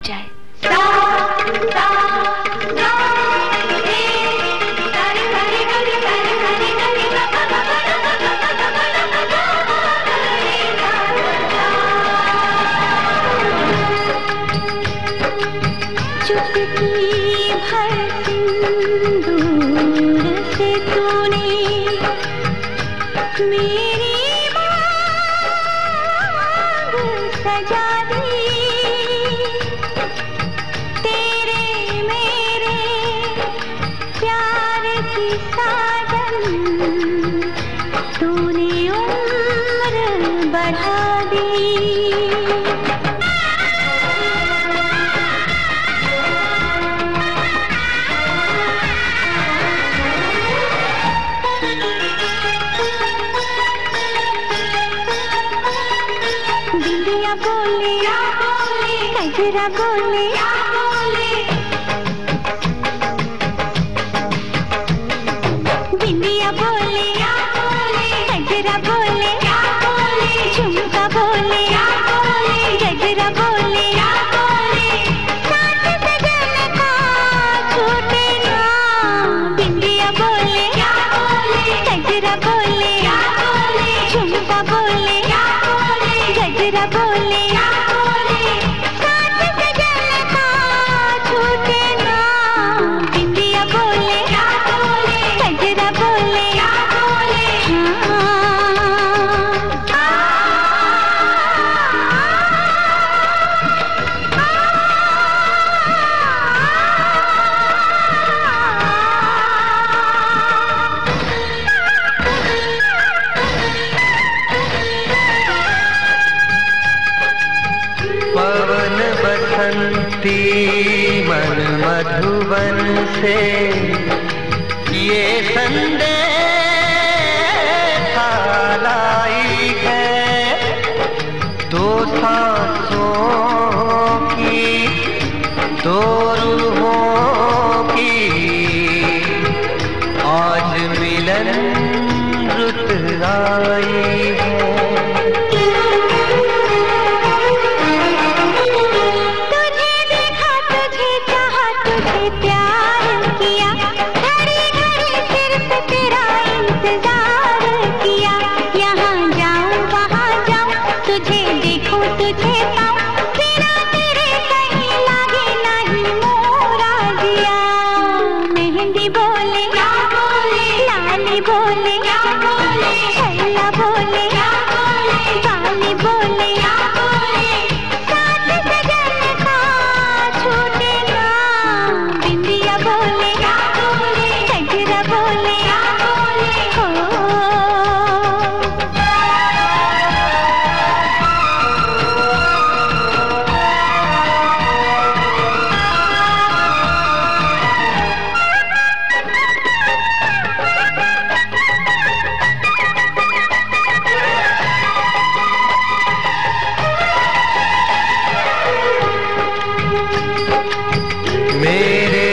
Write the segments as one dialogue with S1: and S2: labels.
S1: जाए।
S2: चुटकी भर सिंदूर से तूने मेरी मांग सजा दी। तेरे मेरे प्यार की साजन तूने उम्र बढ़ा दी। बिंदिया बोले गजरा बोले बिंदिया बोले गजरा बोले झुमका बोले गजरा बोले साथ सजन का छूटे ना। बिंदिया बोले गजरा बोले झुमका बोले गजरा बोले साथ सजन का छूटे ना। बिंदिया बोले गजरा बोले
S3: पवन बसंती मन मधुबन से ये संदेश लाई है। दो सांसों की दो रूहों की आज मिलन रुत आई है।
S2: तुझे पाऊं बिना तेरे कहीं लागे नहीं मोरा दिया। मेहंदी बोले लाली बोले छैला बोले बाली बोले साथ सजन का छूटे ना। बिंदिया बोले गजरा बोले हो।
S3: मेरे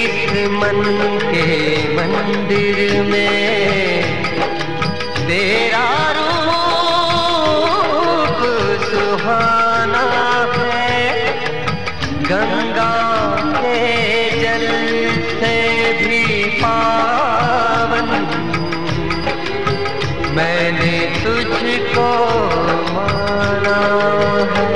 S3: इस मन के मंदिर में तेरा रूप सुहाना है। गंगा के जल से भी पावन मैंने तुझको माना है।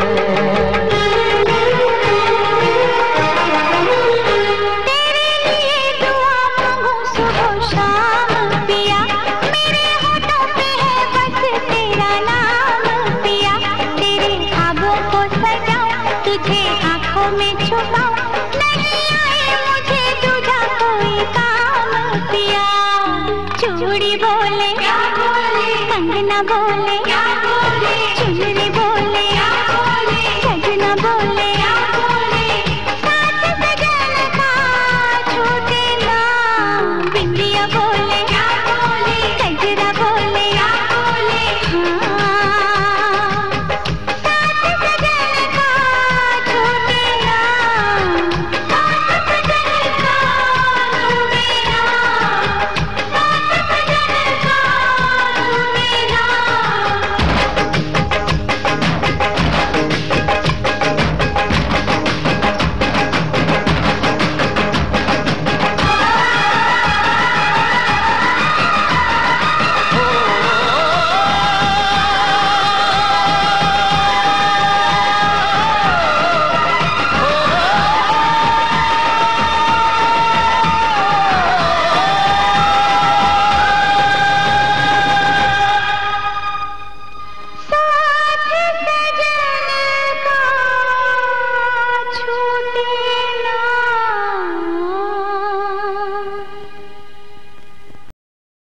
S2: तुझे आँखों में छुपाऊं नहीं आए मुझे दूजा कोई काम पिया। चूड़ी बोले कंगना बोले